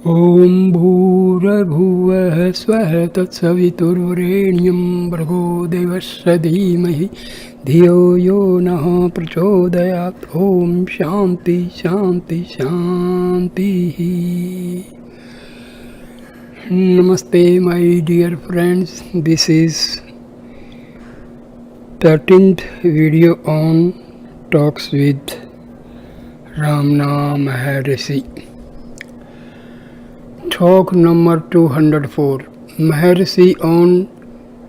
ॐ भूर्भुवः स्वः तत्सवितुर्वरेण्यं भर्गो देवस्य धीमहि धियो यो नः प्रचोदयात्। ॐ शान्ति शान्ति शान्तिः। Namaste my dear friends, this is 13th video on Talks with Ramana Maharshi. Talk number 204, Maharshi on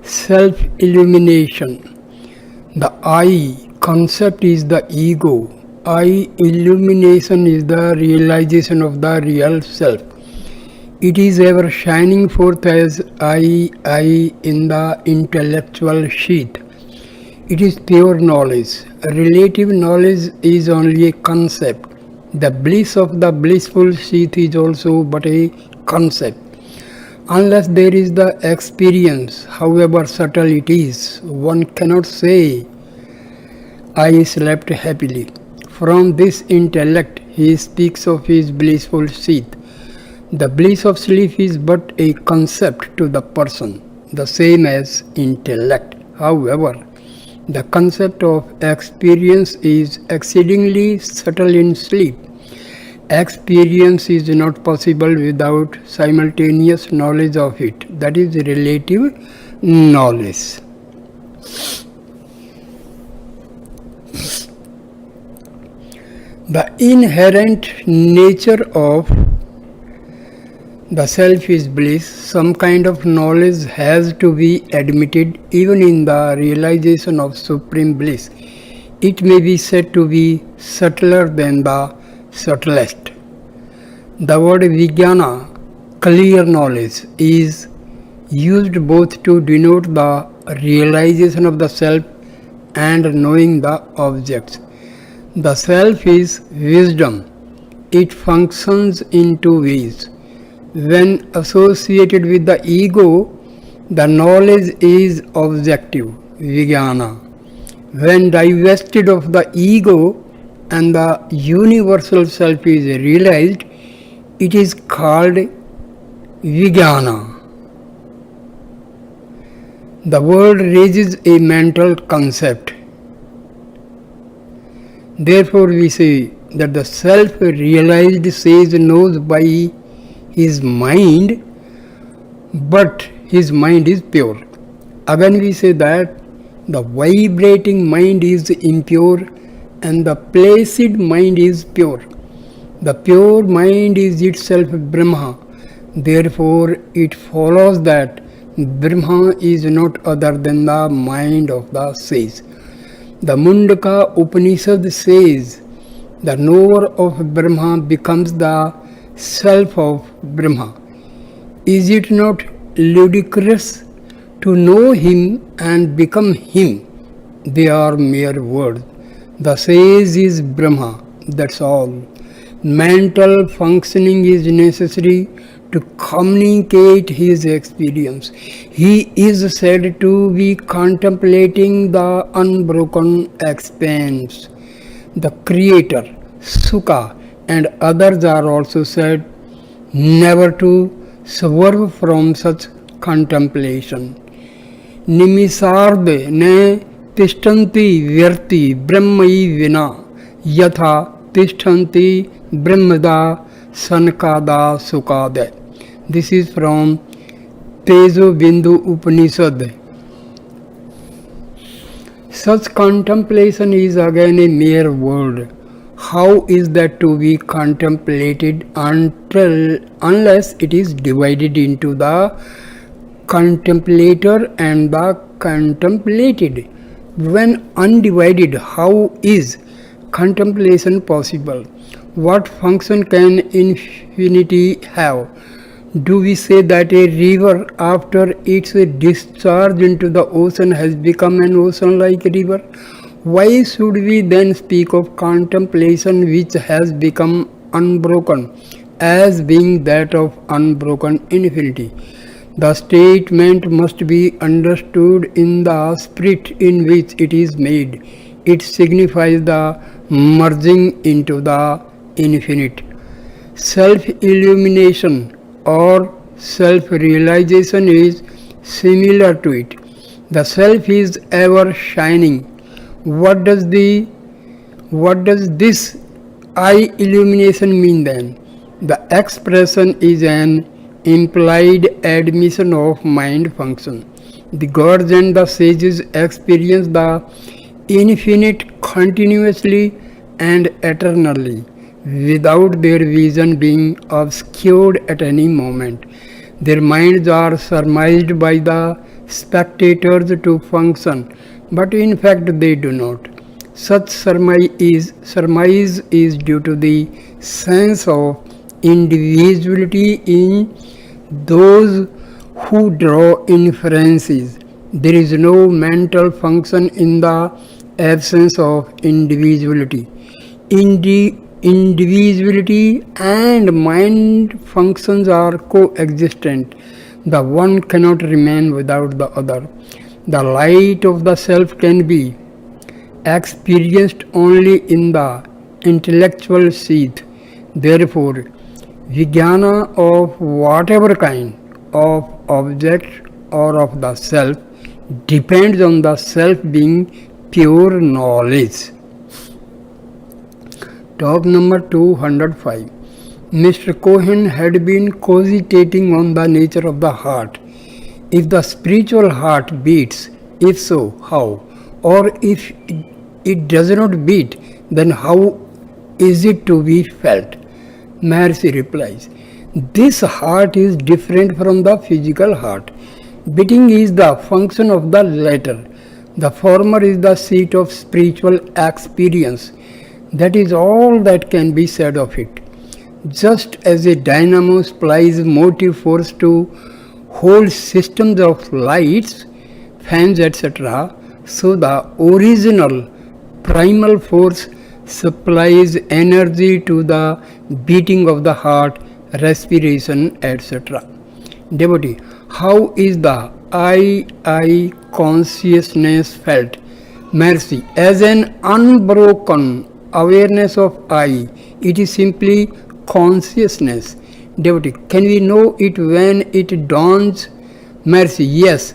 self-illumination. The I concept is the ego. I illumination is the realization of the real self. It is ever shining forth as I in the intellectual sheath. It is pure knowledge. Relative knowledge is only a concept. The bliss of the blissful sheath is also but a concept. Unless there is the experience, however subtle it is, one cannot say, I slept happily. From this intellect, he speaks of his blissful sheath. The bliss of sleep is but a concept to the person, the same as intellect. However, the concept of experience is exceedingly subtle in sleep. Experience is not possible without simultaneous knowledge of it. That is relative knowledge. The inherent nature of the self is bliss. Some kind of knowledge has to be admitted even in the realization of supreme bliss. It may be said to be subtler than the subtlest. The word vijnana, clear knowledge, is used both to denote the realization of the self and knowing the objects. The self is wisdom. It functions in two ways. When associated with the ego, the knowledge is objective, vijnana. When divested of the ego and the universal self is realized, it is called vijnana. The word raises a mental concept. Therefore, we say that the self-realized sage knows by his mind, but his mind is pure. Again, we say that the vibrating mind is impure and the placid mind is pure. The pure mind is itself Brahma. Therefore, it follows that Brahma is not other than the mind of the sage. The Mundaka Upanishad says, the knower of Brahma becomes the self of Brahma. Is it not ludicrous to know him and become him? They are mere words. The sage is Brahma, that's all. Mental functioning is necessary to communicate his experience. He is said to be contemplating the unbroken expanse. The Creator, Sukha, and others are also said never to swerve from such contemplation. Nimisarde ne tishtanti vyarti brahmai vina yatha tishtanti brahmada sankada sukade. This is from Tejo Bindu Upanishad. Such contemplation is again a mere word. How is that to be contemplated unless it is divided into the contemplator and the contemplated? When undivided, how is contemplation possible? What function can infinity have? Do we say that a river after its discharge into the ocean has become an ocean-like river? Why should we then speak of contemplation which has become unbroken as being that of unbroken infinity? The statement must be understood in the spirit in which it is made. It signifies the merging into the infinite. Self-illumination or self-realization is similar to it. The self is ever shining. What does the what does this I illumination mean then? The expression is an implied admission of mind function. The gods and the sages experience the infinite continuously and eternally, without their vision being obscured at any moment. Their minds are surmised by the spectators to function, but in fact they do not. Such surmise is due to the sense of individuality in those who draw inferences. There is no mental function in the absence of individuality. Individuality and mind functions are coexistent. The one cannot remain without the other. The light of the self can be experienced only in the intellectual seat. Therefore, vijnana of whatever kind of object or of the self depends on the self being pure knowledge. Talk number 205. Mr. Cohen had been cogitating on the nature of the heart. If the spiritual heart beats, if so, how? Or if it does not beat, then how is it to be felt? Maharshi replies, this heart is different from the physical heart. Beating is the function of the latter. The former is the seat of spiritual experience. That is all that can be said of it. Just as a dynamo supplies motive force to whole systems of lights, fans, etc., so the original primal force supplies energy to the beating of the heart, respiration, etc. Devotee, how is the I consciousness felt? Maharshi, as an unbroken awareness of I, it is simply consciousness. Devotee, can we know it when it dawns? Maharshi, yes,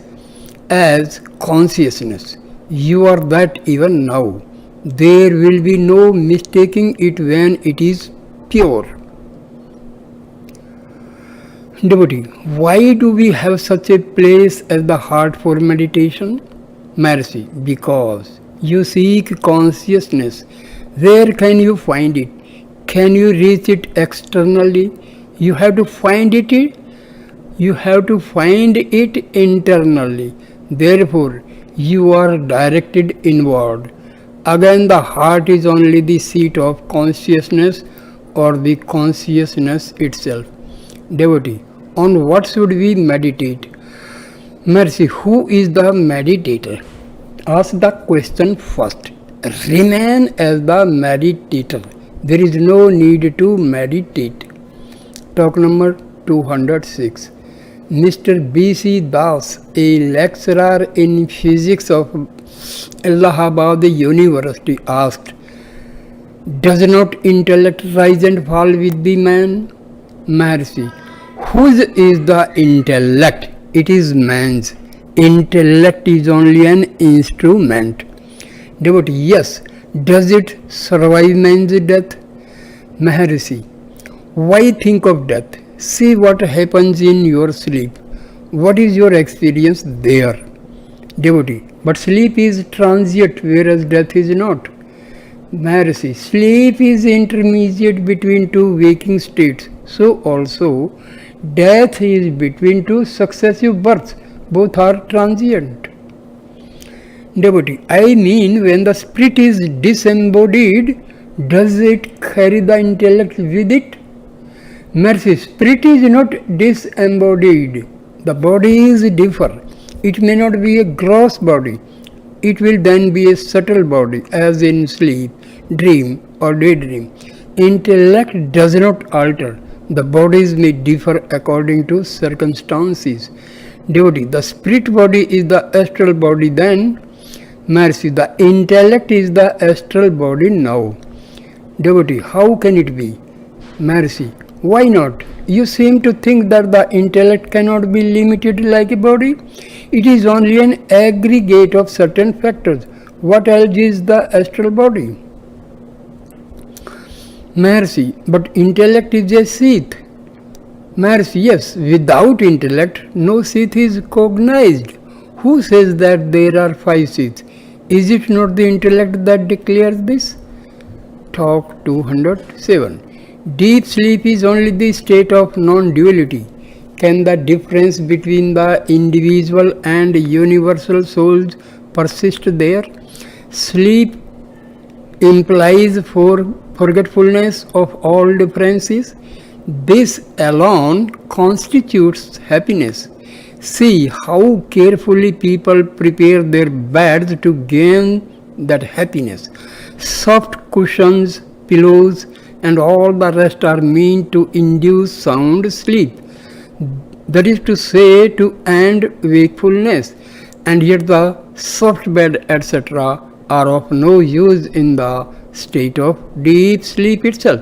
as consciousness. You are that even now. There will be no mistaking it when it is pure. Devotee, why do we have such a place as the heart for meditation? Maharshi, because you seek consciousness. Where can you find it? Can you reach it externally? You have to find it. You have to find it internally. Therefore, you are directed inward. Again, the heart is only the seat of consciousness or the consciousness itself. Devotee, on what should we meditate? Maharshi, who is the meditator? Ask the question first. Remain as the meditator. There is no need to meditate. Talk number 206. Mr. B.C. Das, a lecturer in physics of Allahabad University, asked, does not intellect rise and fall with the man? Maharshi, whose is the intellect? It is man's. Intellect is only an instrument. Devotee, yes. Does it survive man's death? Maharshi, why think of death? See what happens in your sleep. What is your experience there? Devotee, but sleep is transient whereas death is not. Maharshi, sleep is intermediate between two waking states. So also, death is between two successive births. Both are transient. Devotee, I mean when the spirit is disembodied, does it carry the intellect with it? Maharshi, spirit is not disembodied. The body is different. It may not be a gross body. It will then be a subtle body, as in sleep, dream, or daydream. Intellect does not alter. The bodies may differ according to circumstances. Devotee, the spirit body is the astral body then. Maharshi, the intellect is the astral body now. Devotee, how can it be? Maharshi, Why not? You seem to think that the intellect cannot be limited like a body. It is only an aggregate of certain factors. What else is the astral body? Maharshi, but intellect is a seat. Maharshi, yes, without intellect, no seat is cognized. Who says that there are five seats? Is it not the intellect that declares this? Talk 207. Deep sleep is only the state of non-duality. Can the difference between the individual and universal souls persist there? Sleep implies forgetfulness of all differences. This alone constitutes happiness. See how carefully people prepare their beds to gain that happiness. Soft cushions, pillows, and all the rest are meant to induce sound sleep. That is to say, to end wakefulness. And yet the soft bed, etc., are of no use in the state of deep sleep itself.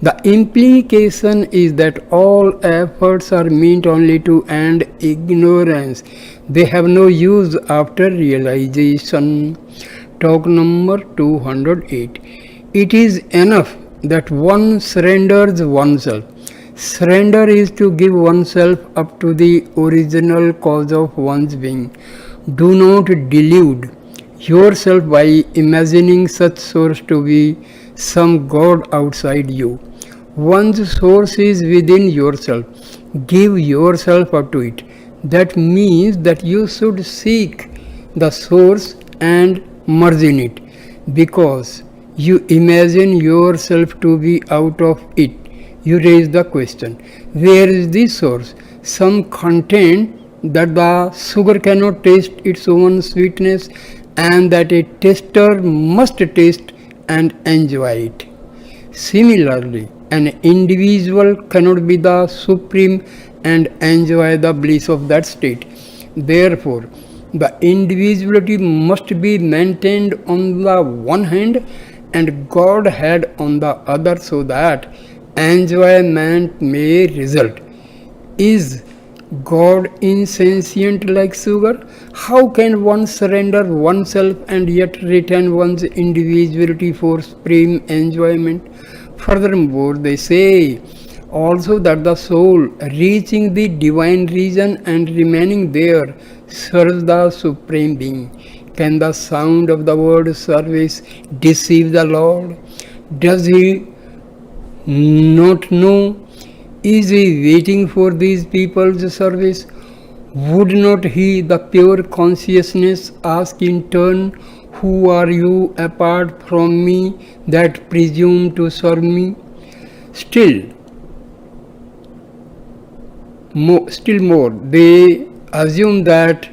The implication is that all efforts are meant only to end ignorance. They have no use after realization. Talk number 208. It is enough that one surrenders oneself. Surrender is to give oneself up to the original cause of one's being. Do not delude yourself by imagining such source to be some God outside you. One's source is within yourself. Give yourself up to it. That means that you should seek the source and merge in it, because you imagine yourself to be out of it. You raise the question, where is the source? Some contend that the sugar cannot taste its own sweetness and that a taster must taste and enjoy it. Similarly, an individual cannot be the supreme and enjoy the bliss of that state. Therefore, the individuality must be maintained on the one hand and Godhead on the other, so that enjoyment may result. Is God insentient like sugar? How can one surrender oneself and yet retain one's individuality for supreme enjoyment? Furthermore, they say also that the soul, reaching the divine region and remaining there, serves the Supreme Being. Can the sound of the word service deceive the Lord? Does he not know? Is he waiting for these people's service? Would not he, the pure consciousness, ask in turn, who are you apart from me that presume to serve me? Still more, they assume that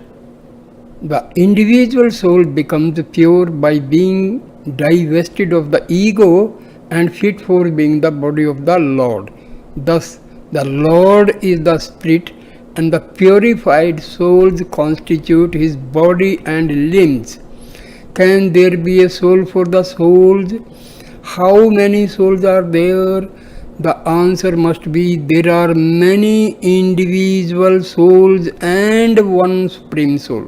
the individual soul becomes pure by being divested of the ego and fit for being the body of the Lord. Thus, the Lord is the spirit, and the purified souls constitute his body and limbs. Can there be a soul for the souls? How many souls are there? The answer must be there are many individual souls and one supreme soul.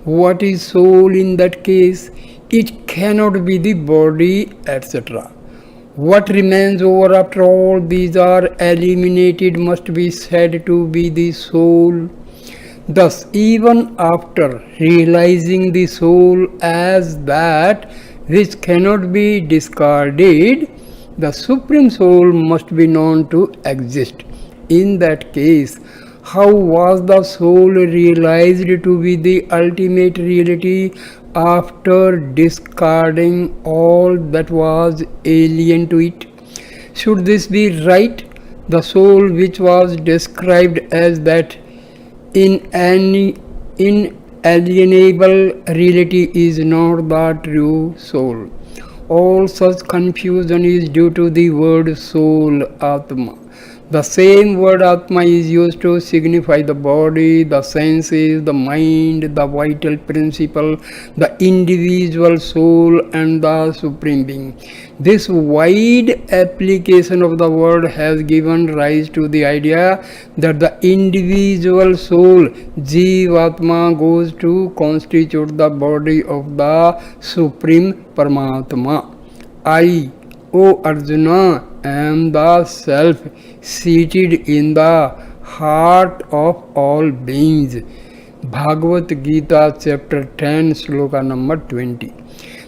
What is soul in that case? It cannot be the body, etc. What remains over after all these are eliminated must be said to be the soul. Thus, even after realizing the soul as that which cannot be discarded, the Supreme Soul must be known to exist. In that case, how was the soul realized to be the ultimate reality after discarding all that was alien to it? Should this be right? The soul which was described as that inalienable reality is not the true soul. All such confusion is due to the word soul, Atma. The same word Atma is used to signify the body, the senses, the mind, the vital principle, the individual soul, and the supreme being. This wide application of the word has given rise to the idea that the individual soul, Jivatma, goes to constitute the body of the Supreme Paramatma. I, O Arjuna, am the self seated in the heart of all beings. Bhagavad Gita chapter 10 sloka number 20.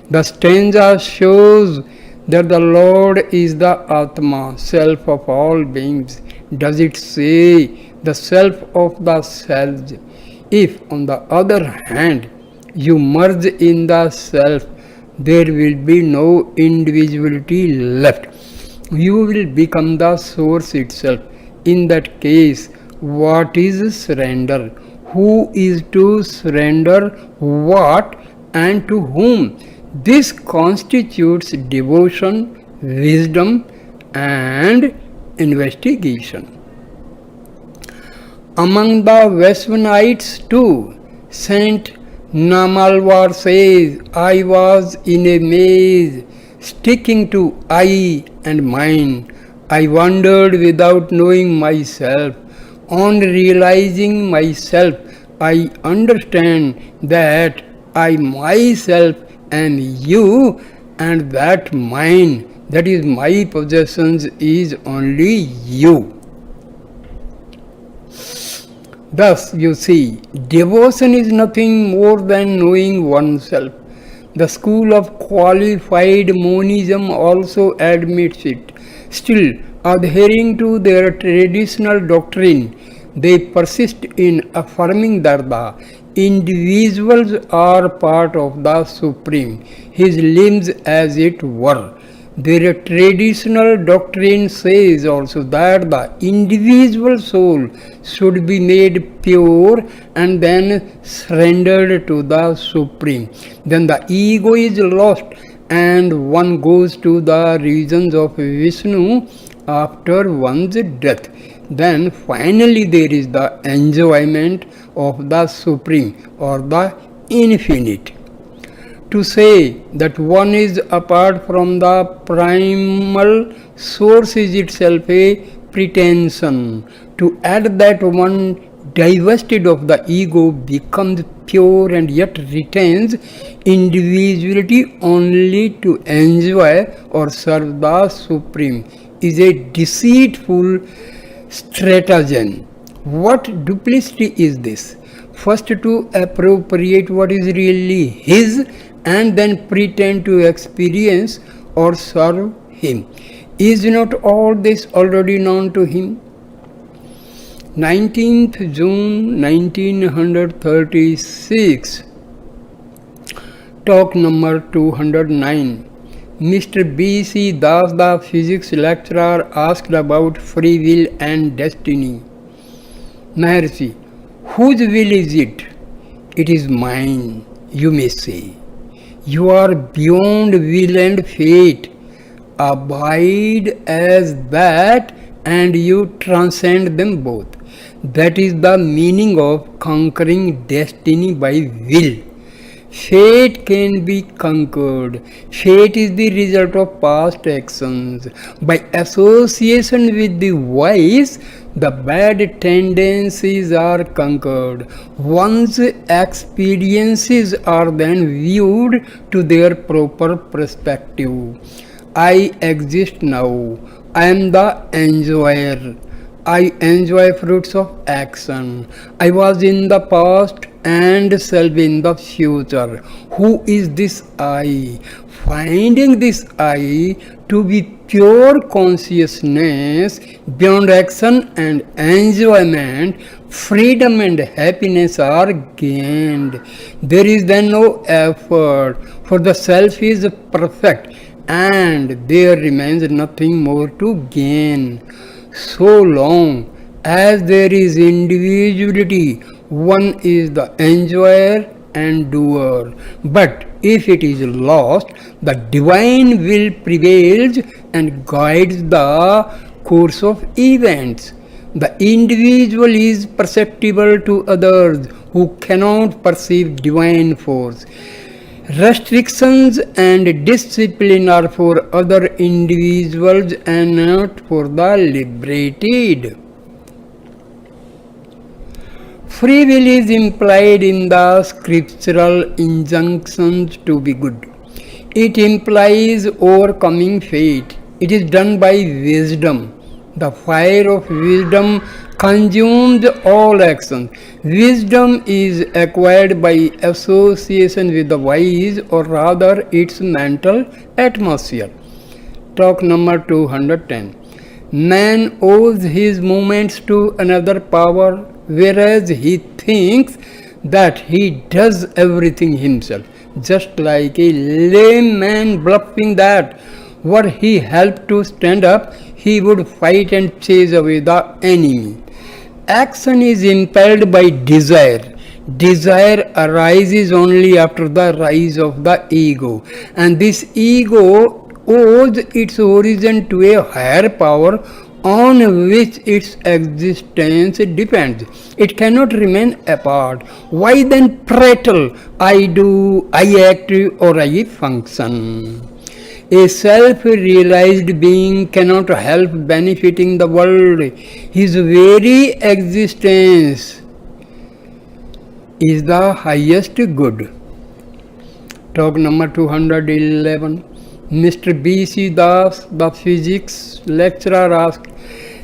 The stanza shows that the Lord is the Atma, self of all beings. Does it say the self of the selves? If, on the other hand, you merge in the self, there will be no individuality left. You will become the source itself. In that case, what is surrender? Who is to surrender what and to whom? This constitutes devotion, wisdom, and investigation. Among the Vaishnavanites too, Saint Namalwar says, I was in a maze, sticking to I and mine. I wandered without knowing myself. On realizing myself, I understand that I myself am you, and that mine, that is my possessions, is only you. Thus, you see, devotion is nothing more than knowing oneself. The school of qualified monism also admits it. Still, adhering to their traditional doctrine, they persist in affirming that the individuals are part of the Supreme, his limbs as it were. Their traditional doctrine says also that the individual soul should be made pure and then surrendered to the Supreme. Then the ego is lost and one goes to the regions of Vishnu after one's death. Then finally there is the enjoyment of the Supreme or the Infinite. To say that one is apart from the primal source is itself a pretension. To add that one divested of the ego becomes pure and yet retains individuality only to enjoy or serve the Supreme is a deceitful stratagem. What duplicity is this? First to appropriate what is really his and then pretend to experience or serve him. Is not all this already known to him? 19th June 1936, talk number 209. Mr. B.C. Das, the physics lecturer, asked about free will and destiny. Maharshi, whose will is it? It is mine, you may say. You are beyond will and fate. Abide as that and you transcend them both. That is the meaning of conquering destiny by will. Fate can be conquered. Fate is the result of past actions. By association with the wise, the bad tendencies are conquered. One's experiences are then viewed to their proper perspective. I exist now. I am the enjoyer. I enjoy fruits of action. I was in the past and shall be in the future. Who is this I? Finding this I to be pure consciousness, beyond action and enjoyment, freedom and happiness are gained. There is then no effort, for the self is perfect and there remains nothing more to gain. So long as there is individuality, one is the enjoyer and doer. But if it is lost, the divine will prevails and guides the course of events. The individual is perceptible to others who cannot perceive divine force. Restrictions and discipline are for other individuals and not for the liberated. Free will is implied in the scriptural injunctions to be good. It implies overcoming fate. It is done by wisdom. The fire of wisdom consumes all actions. Wisdom is acquired by association with the wise, or rather its mental atmosphere. Talk number 210. Man owes his movements to another power, whereas he thinks that he does everything himself, just like a lame man bluffing that were he helped to stand up, he would fight and chase away the enemy. Action is impelled by desire. Desire arises only after the rise of the ego, and this ego owes its origin to a higher power on which its existence depends. It cannot remain apart. Why then prattle, I do, I act, or I function? A self-realized being cannot help benefiting the world. His very existence is the highest good. Talk number 211. Mr. B.C. Das, the physics lecturer, asked,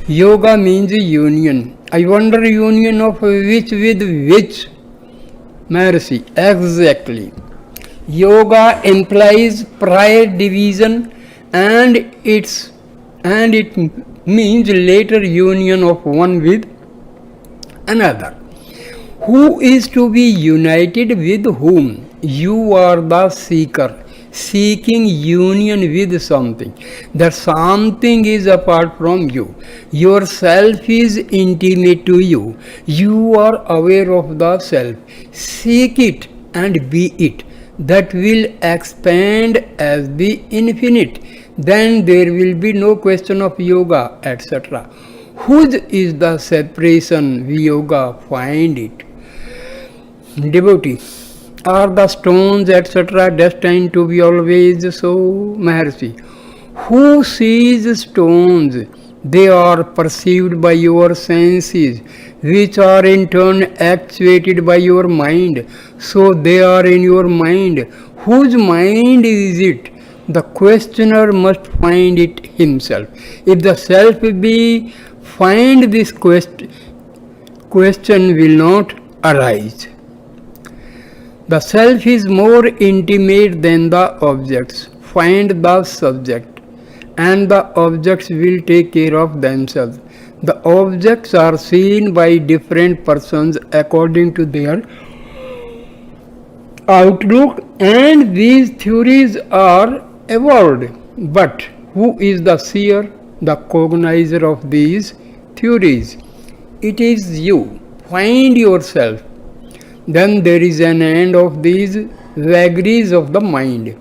Yoga means union. I wonder union of which with which? Maharshi, exactly. Yoga implies prior division and it means later union of one with another. Who is to be united with whom? You are the seeker, seeking union with something. That something is apart from you. Yourself is intimate to you. You are aware of the self. Seek it and be it. That will expand as the infinite. Then there will be no question of yoga, etc. Whose is the separation? We yoga find it. Devotee, are the stones, etc., destined to be always so? Maharshi, who sees stones? They are perceived by your senses, which are in turn actuated by your mind. So they are in your mind. Whose mind is it? The questioner must find it himself. If the self be find, this question will not arise. The self is more intimate than the objects. Find the subject, and the objects will take care of themselves. The objects are seen by different persons according to their outlook, and these theories are evolved. But who is the seer, the cognizer of these theories? It is you. Find yourself. Then there is an end of these vagaries of the mind.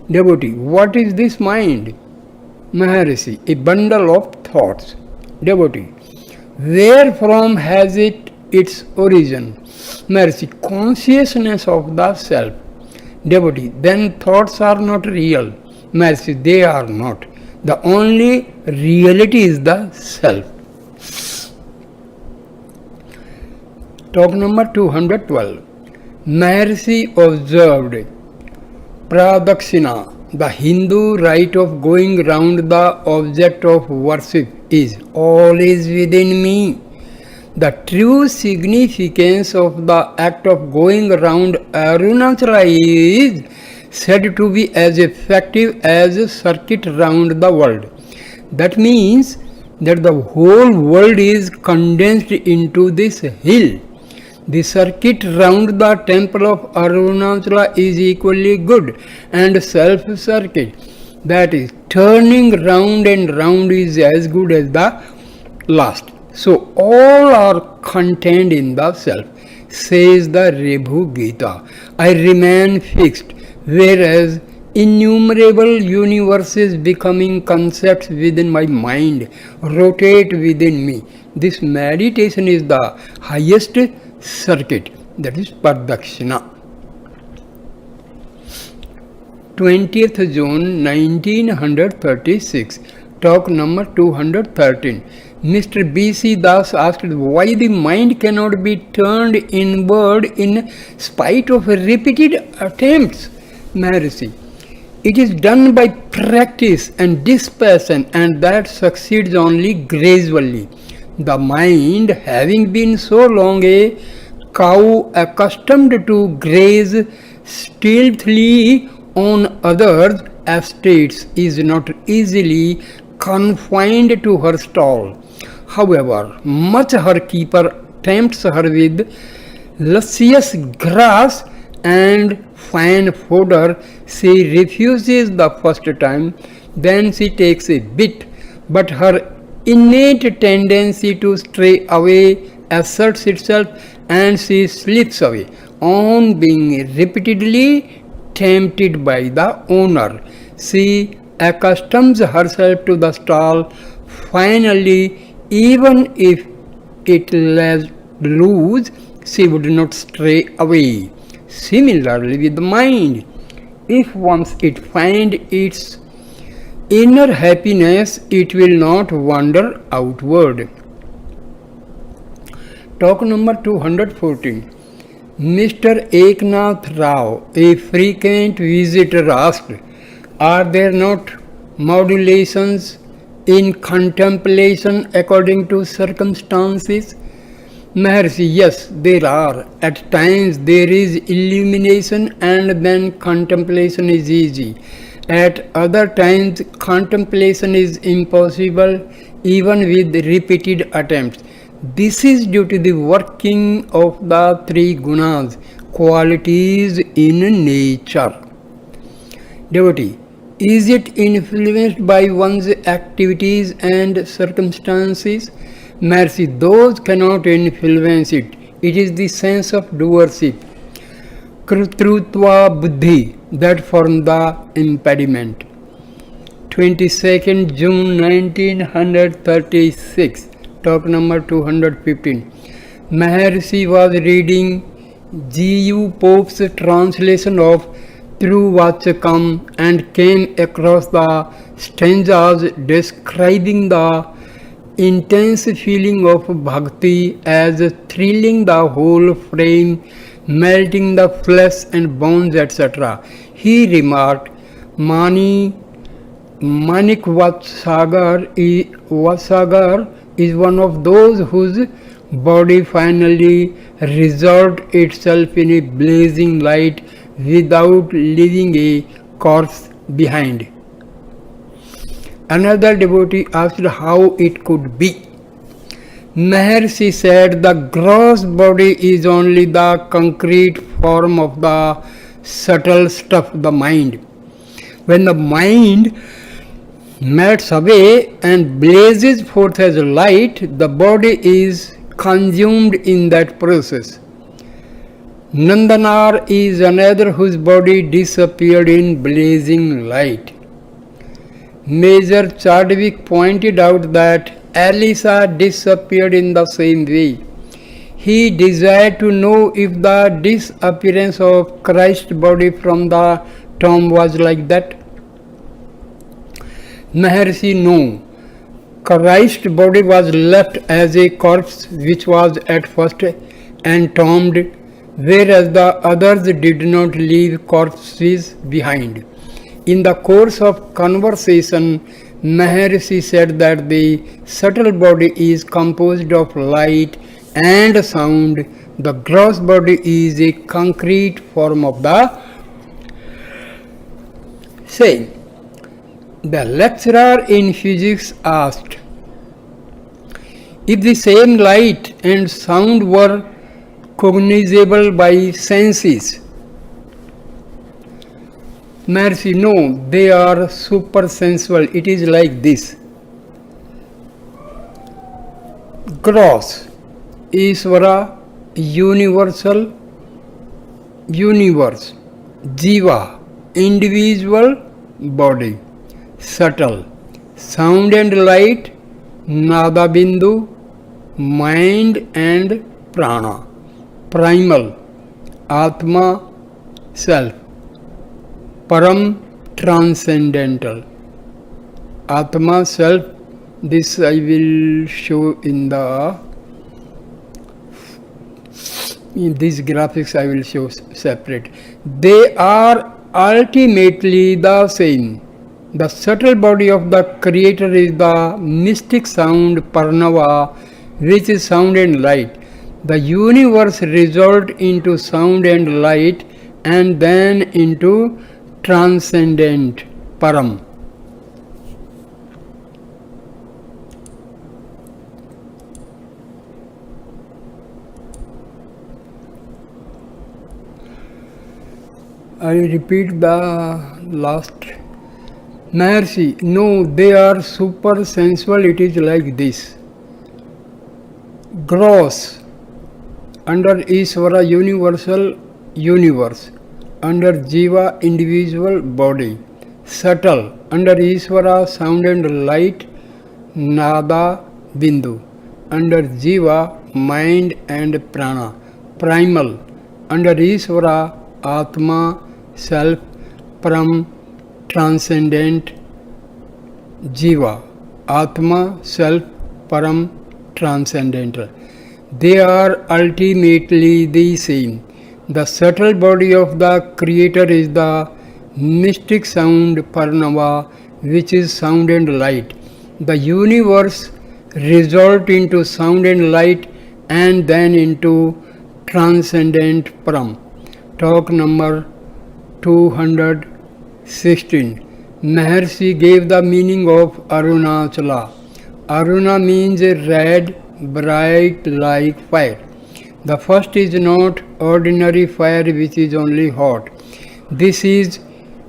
Devotee, what is this mind? Maharshi, a bundle of thoughts. Devotee, where from has it its origin? Maharshi, consciousness of the self. Devotee, then thoughts are not real. Maharshi, they are not. The only reality is the self. Talk number 212. Maharshi observed, Pradakshina, the Hindu rite of going round the object of worship, is always within me. The true significance of the act of going round Arunachala is said to be as effective as a circuit round the world. That means that the whole world is condensed into this hill. The circuit round the temple of Arunachala is equally good, and self-circuit, that is, turning round and round, is as good as the last. So all are contained in the self, says the Rebhu Gita. I remain fixed, whereas Innumerable universes becoming concepts within my mind rotate within me. This meditation is the highest circuit, that is Pardakshina. 20th June 1936, talk number 213. Mr. B.C. Das asked why the mind cannot be turned inward in spite of repeated attempts. Maharshi, it is done by practice and dispassion, and that succeeds only gradually. The mind, having been so long a cow accustomed to graze stealthily on others' estates, is not easily confined to her stall. However much her keeper tempts her with luscious grass and fine fodder, she refuses the first time, then she takes a bit, but her innate tendency to stray away asserts itself and she slips away. On being repeatedly tempted by the owner, she accustoms herself to the stall. Finally, even if it let loose, she would not stray away. Similarly with the mind, if once it finds its inner happiness, it will not wander outward. Talk number 214. Mr. Eknath Rao, a frequent visitor, asked, are there not modulations in contemplation according to circumstances? Maharshi, yes, there are. At times there is illumination and then contemplation is easy. At other times contemplation is impossible even with repeated attempts. This is due to the working of the three gunas, qualities in nature. Devotee, is it influenced by one's activities and circumstances? Mercy, those cannot influence it. It is the sense of doership, Krutrutva Buddhi, that forms the impediment. 22nd June 1936, talk number 215. Maharshi was reading G.U. Pope's translation of Truvachakam and came across the stanzas describing the intense feeling of bhakti as thrilling the whole frame, melting the flesh and bones, etc. He remarked, Manik Vatsagar is one of those whose body finally resolved itself in a blazing light without leaving a corpse behind. Another devotee asked how it could be. Maharshi said the gross body is only the concrete form of the subtle stuff, the mind. When the mind melts away and blazes forth as light, the body is consumed in that process. Nandanar is another whose body disappeared in blazing light. Major Chadwick pointed out that Elisa disappeared in the same way. He desired to know if the disappearance of Christ's body from the tomb was like that. Maharshi, no. Christ's body was left as a corpse which was at first entombed, whereas the others did not leave corpses behind. In the course of conversation, Maharshi said that the subtle body is composed of light and sound. The gross body is a concrete form of the same. The lecturer in physics asked, if the same light and sound were cognizable by senses, Maharshi, no, they are supersensual. It is like this. Gross, Ishvara, universal, universe, Jiva, individual body. Subtle, sound and light, nada bindu, mind and prana. Primal, atma, self. Param, transcendental. Atma, self. This I will show in these graphics I will show separate. They are ultimately the same. The subtle body of the Creator is the mystic sound Parnava, which is sound and light. The universe resolved into sound and light and then into transcendent Param. I repeat the last. Maharshi, no, they are super sensual. It is like this. Gross, under Ishvara, universal universe. Under Jiva, individual body. Subtle, under Ishvara, sound and light, Nada, Bindu. Under Jiva, mind and prana. Primal, under Ishvara, Atma, self, Param, transcendent, Jiva, Atma, self, Param, transcendental. They are ultimately the same. The subtle body of the Creator is the mystic sound Parnava, which is sound and light. The universe resolved into sound and light and then into transcendent Param. Talk number 216. Maharshi gave the meaning of Arunachala. Aruna means red, bright like fire. The first is not ordinary fire which is only hot. This is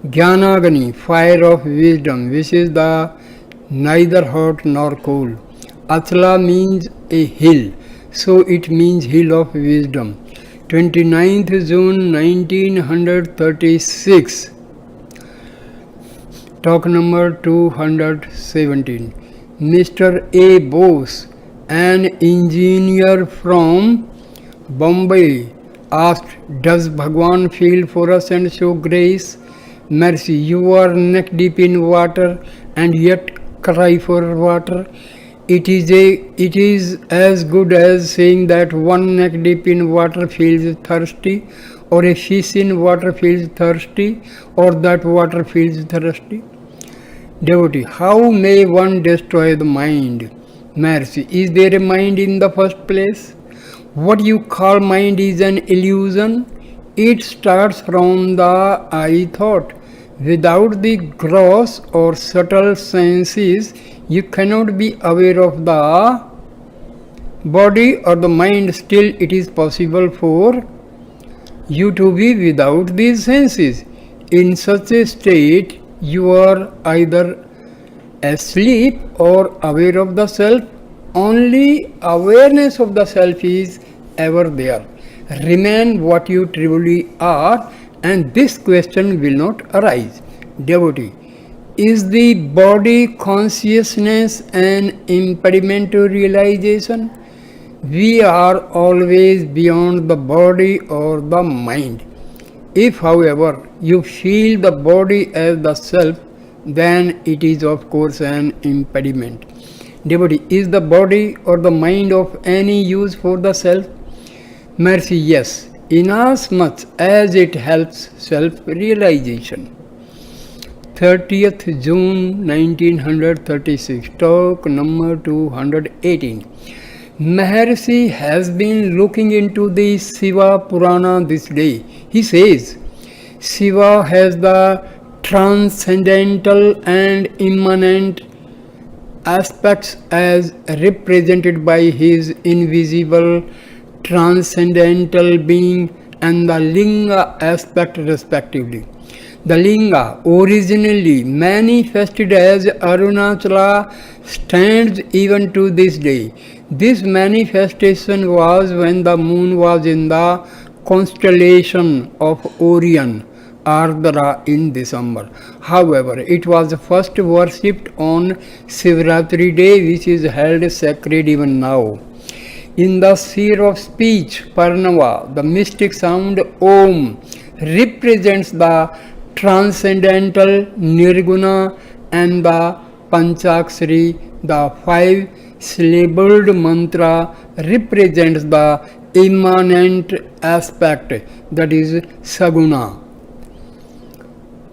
Jnanagani, fire of wisdom, which is the neither hot nor cold. Achala means a hill, so it means hill of wisdom. 29th June 1936. Talk number 217. Mr. A. Bose, an engineer from Bombay, asked, "Does Bhagwan feel for us and show grace? Mercy, you are neck deep in water and yet cry for water. It is as good as saying that one neck deep in water feels thirsty, or a fish in water feels thirsty, or that water feels thirsty." Devotee, how may one destroy the mind? Mercy, is there a mind in the first place? What you call mind is an illusion. It starts from the I thought. Without the gross or subtle senses, you cannot be aware of the body or the mind. Still, it is possible for you to be without these senses. In such a state, you are either asleep or aware of the self. Only awareness of the self is ever there. Remain what you truly are, and this question will not arise. Devotee, is the body consciousness an impediment to realization? We are always beyond the body or the mind. If, however, you feel the body as the self, then it is of course an impediment. Devotee, is the body or the mind of any use for the self? Mercy, yes, inasmuch as it helps self-realization. 30th June 1936, talk number 218. Maharshi has been looking into the Shiva Purana this day. He says, Shiva has the transcendental and immanent aspects as represented by his invisible transcendental being and the Linga aspect respectively. The Linga, originally manifested as Arunachala, stands even to this day. This manifestation was when the moon was in the constellation of Orion, Ardra in December. However, it was first worshipped on Shivratri Day, which is held sacred even now. In the sphere of speech, Parnava, the mystic sound Om represents the transcendental Nirguna, and the Panchakshari, the five syllabled mantra, represents the immanent aspect, that is Saguna.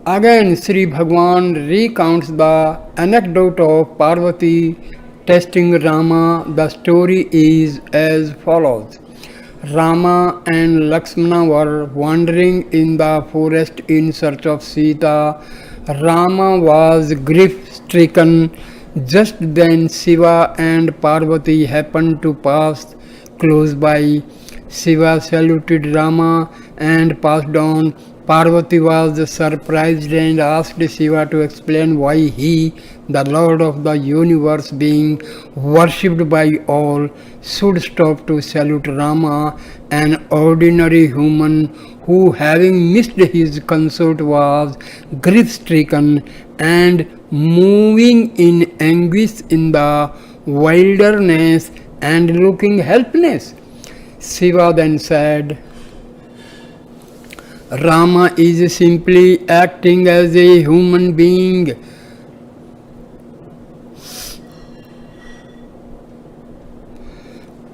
Again, Sri Bhagwan recounts the anecdote of Parvati testing Rama. The story is as follows. Rama and Lakshmana were wandering in the forest in search of Sita. Rama was grief stricken. Just then Shiva and Parvati happened to pass close by. Shiva saluted Rama and passed on. Parvati was surprised and asked Shiva to explain why he, the Lord of the universe, being worshipped by all, should stop to salute Rama, an ordinary human who, having missed his consort, was grief-stricken and moving in anguish in the wilderness and looking helpless. Shiva then said, Rama is simply acting as a human being.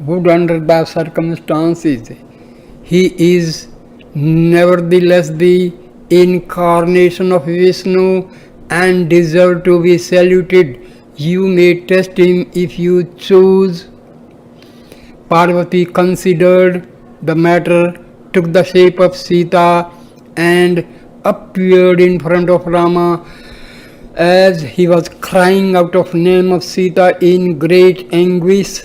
Would under the circumstances, he is nevertheless the incarnation of Vishnu and deserves to be saluted. You may test him if you choose. Parvati considered the matter, took the shape of Sita and appeared in front of Rama. As he was crying out of name of Sita in great anguish,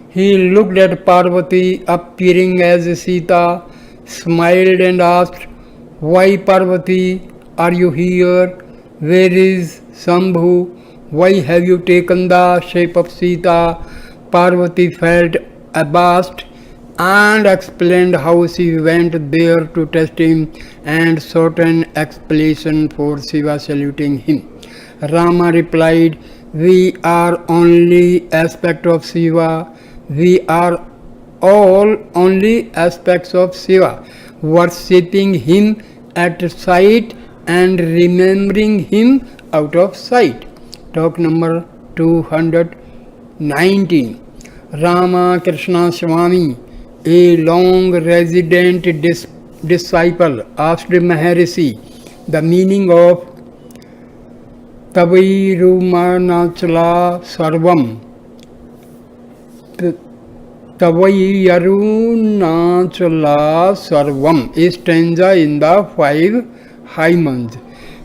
he looked at Parvati appearing as Sita, smiled and asked, Why Parvati, are you here? Where is Shambhu? Why have you taken the shape of Sita? Parvati felt abashed and explained how she went there to test him and sought an explanation for Shiva saluting him. Rama replied, We are only aspect of Shiva. We are all only aspects of Shiva, worshipping him at sight and remembering him out of sight. Talk number 219. Rama Krishna Swami, a long resident disciple, asked Maharshi the meaning of Tavairumanachala Sarvam. Tavairunachala Sarvam is stanza in the 5 hymns.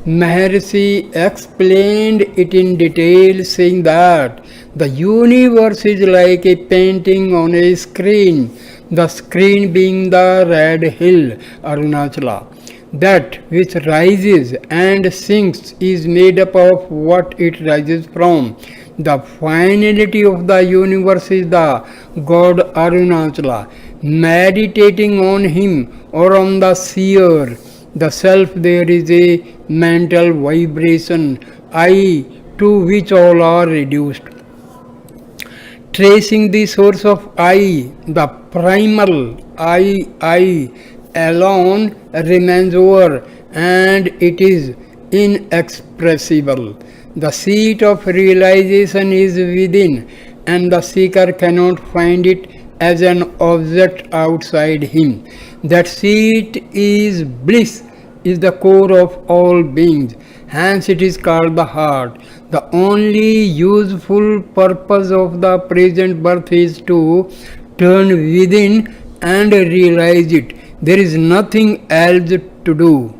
Maharshi explained it in detail, saying that the universe is like a painting on a screen, the screen being the red hill, Arunachala. That which rises and sinks is made up of what it rises from. The finality of the universe is the God Arunachala. Meditating on him or on the seer, the self, there is a mental vibration, I, to which all are reduced. Tracing the source of I, the primal I alone remains over, and it is inexpressible. The seat of realization is within, and the seeker cannot find it as an object outside him. That seat is bliss, is the core of all beings. Hence it is called the heart. The only useful purpose of the present birth is to turn within and realize it. There is nothing else to do.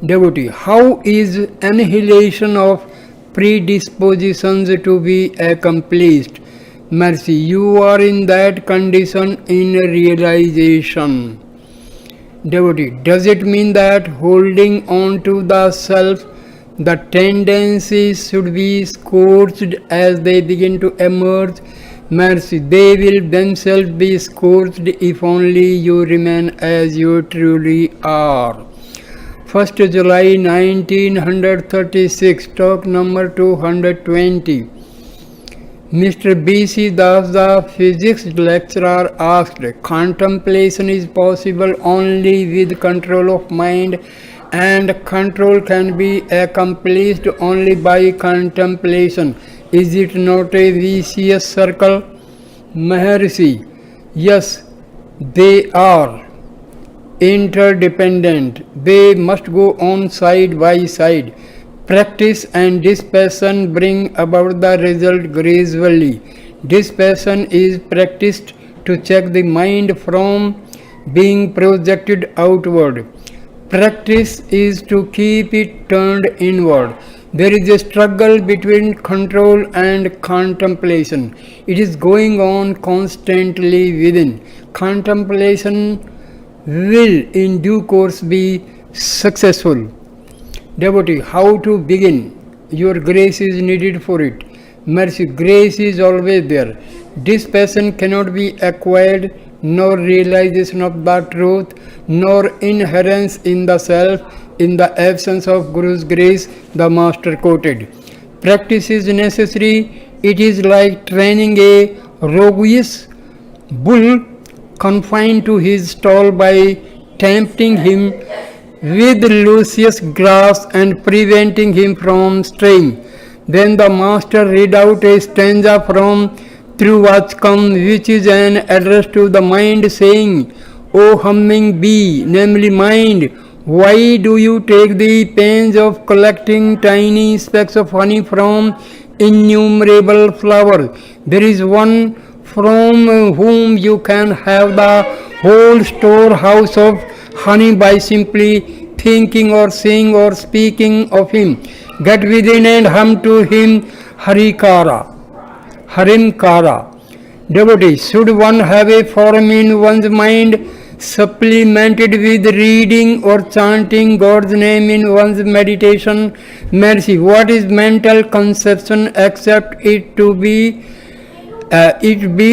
Devotee, how is annihilation of predispositions to be accomplished? Mercy, you are in that condition in realization. Devotee, does it mean that holding on to the self, the tendencies should be scorched as they begin to emerge? Mercy, they will themselves be scorched if only you remain as you truly are. 1st July 1936, talk number 220. Mr. B.C. Das, the physics lecturer, asked, contemplation is possible only with control of mind, and control can be accomplished only by contemplation. Is it not a vicious circle? Maharshi, yes, they are interdependent. They must go on side by side. Practice and dispassion bring about the result gradually. Dispassion is practiced to check the mind from being projected outward. Practice is to keep it turned inward. There is a struggle between control and contemplation. It is going on constantly within. Contemplation will in due course be successful. Devotee, how to begin? Your grace is needed for it. Mercy, grace is always there. Dispassion cannot be acquired, nor realization of the truth, nor inherence in the self, in the absence of Guru's grace, the Master quoted. Practice is necessary. It is like training a roguish bull confined to his stall by tempting him with luscious grass and preventing him from straying. Then the Master read out a stanza from Through What's Come, which is an address to the mind, saying, O humming bee, namely mind, why do you take the pains of collecting tiny specks of honey from innumerable flowers? There is one from whom you can have the whole storehouse of honey by simply thinking or seeing or speaking of him. Get within and hum to him Harikara, Harimkara. Devotee, should one have a form in one's mind supplemented with reading or chanting God's name in one's meditation? Mercy, what is mental conception except it be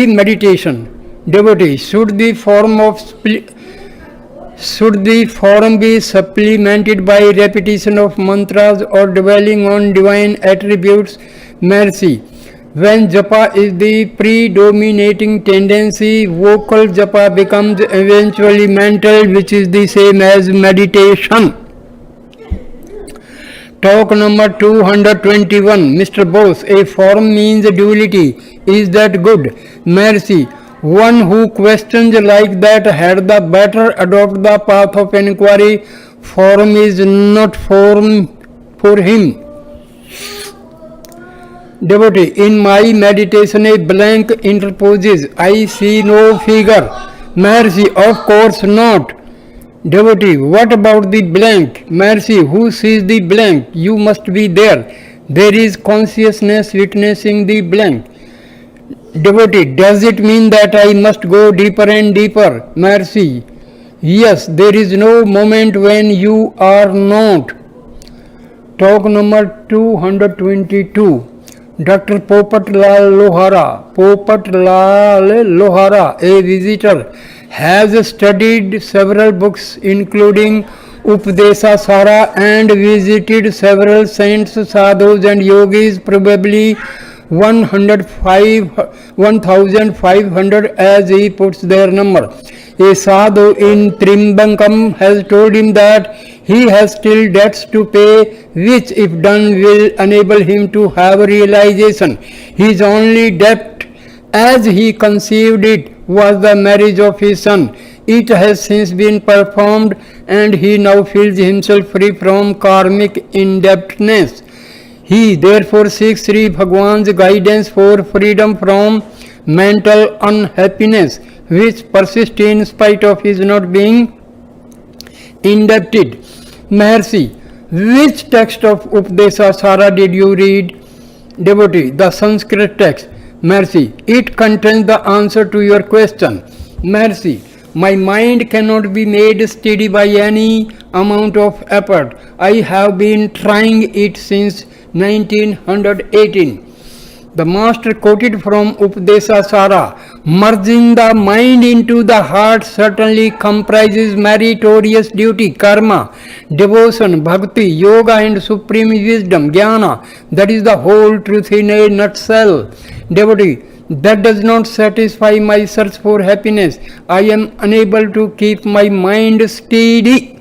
meditation? Devotee, should the form be supplemented by repetition of mantras or dwelling on divine attributes? Mercy, when japa is the predominating tendency, vocal japa becomes eventually mental, which is the same as meditation. Talk number 221. Mr. Bose, a form means duality. Is that good? Mercy, one who questions like that had the better adopt the path of inquiry. Form is not form for him. Devotee, in my meditation a blank interposes. I see no figure. Mercy, of course not. Devotee, what about the blank? Mercy, who sees the blank? You must be there. There is consciousness witnessing the blank. Devotee, does it mean that I must go deeper and deeper? Mercy, yes, there is no moment when you are not. Talk number 222. Dr. Popat Lal Lohara, a visitor, has studied several books including Upadesha Sara and visited several saints, sadhus and yogis, probably 1,500 as he puts their number. A sadhu in Trimbakam has told him that he has still debts to pay, which if done will enable him to have realization. His only debt, as he conceived it, was the marriage of his son. It has since been performed and he now feels himself free from karmic indebtedness. He therefore seeks Sri Bhagwan's guidance for freedom from mental unhappiness, which persists in spite of his not being indebted. Maharshi, which text of Upadesha Sara did you read? Devotee, the Sanskrit text. Maharshi, it contains the answer to your question. Maharshi, my mind cannot be made steady by any amount of effort. I have been trying it since 1918. The master quoted from Upadesa Sara, merging the mind into the heart certainly comprises meritorious duty, karma, devotion, bhakti, yoga and supreme wisdom, jnana. That is the whole truth in a nutshell. Devotee, that does not satisfy my search for happiness. I am unable to keep my mind steady.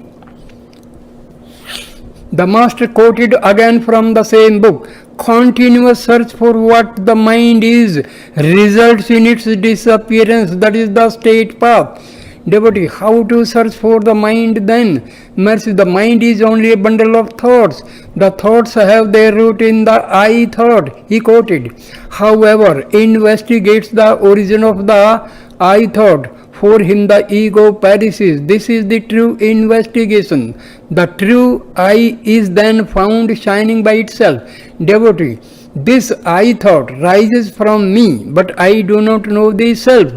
The master quoted again from the same book. Continuous search for what the mind is results in its disappearance. That is the state path. Devotee, how to search for the mind then? Mercy, the mind is only a bundle of thoughts. The thoughts have their root in the I thought, he quoted. However, investigates the origin of the I thought. For him the ego perishes. This is the true investigation. The true I is then found shining by itself. Devotee, this I thought rises from me, but I do not know the self.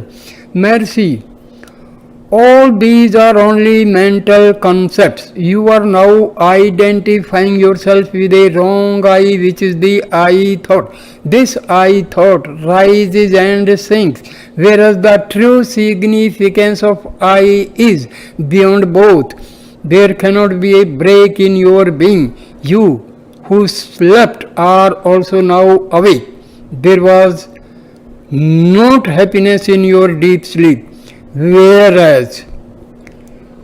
Mercy, all these are only mental concepts. You are now identifying yourself with a wrong I, which is the I thought. This I thought rises and sinks, whereas the true significance of I is beyond both. There cannot be a break in your being. You who slept are also now awake. There was not happiness in your deep sleep, whereas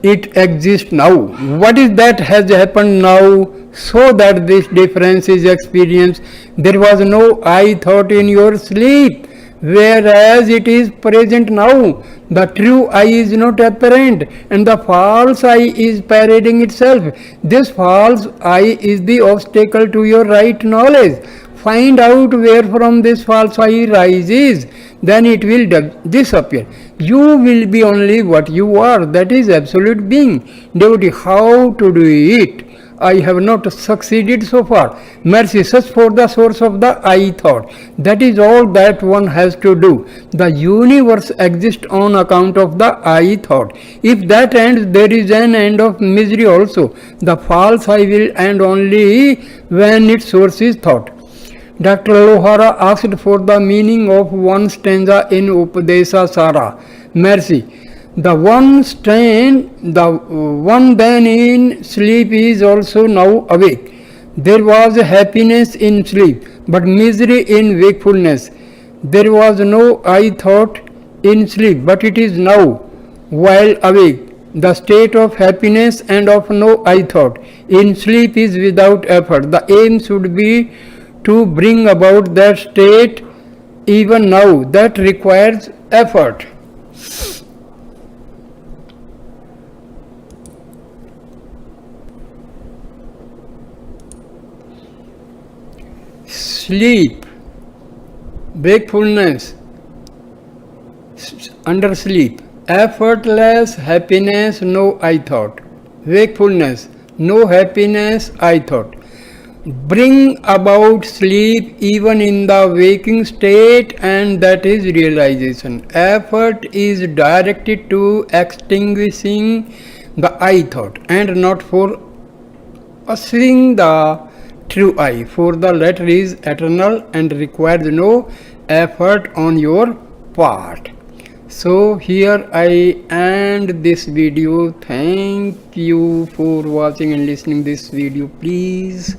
it exists now. What is that has happened now so that this difference is experienced? There was no I thought in your sleep, whereas it is present now. The true I is not apparent and the false I is parading itself. This false I is the obstacle to your right knowledge. Find out where from this false I rises, then it will disappear. You will be only what you are, that is absolute being. Devotee, how to do it? I have not succeeded so far. Mercy, search for the source of the I thought. That is all that one has to do. The universe exists on account of the I thought. If that ends, there is an end of misery also. The false I will end only when its source is thought. Dr. Lohara asked for the meaning of one stanza in Upadesa Sara. Mercy, the one then in sleep is also now awake. There was happiness in sleep, but misery in wakefulness. There was no I thought in sleep, but it is now, while awake. The state of happiness and of no I thought in sleep is without effort. The aim should be to bring about that state even now. That requires effort. Sleep, wakefulness, under sleep, effortless happiness, no I thought. Wakefulness, no happiness, I thought. Bring about sleep even in the waking state, and that is realization. Effort is directed to extinguishing the I thought and not for ushering the true I, for the latter is eternal and requires no effort on your part. So here I end this video. Thank you for watching and listening this video. Please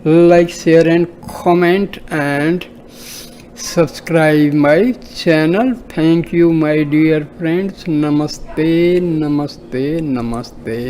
like, share and comment and subscribe my channel. Thank you my dear friends. Namaste, namaste, namaste.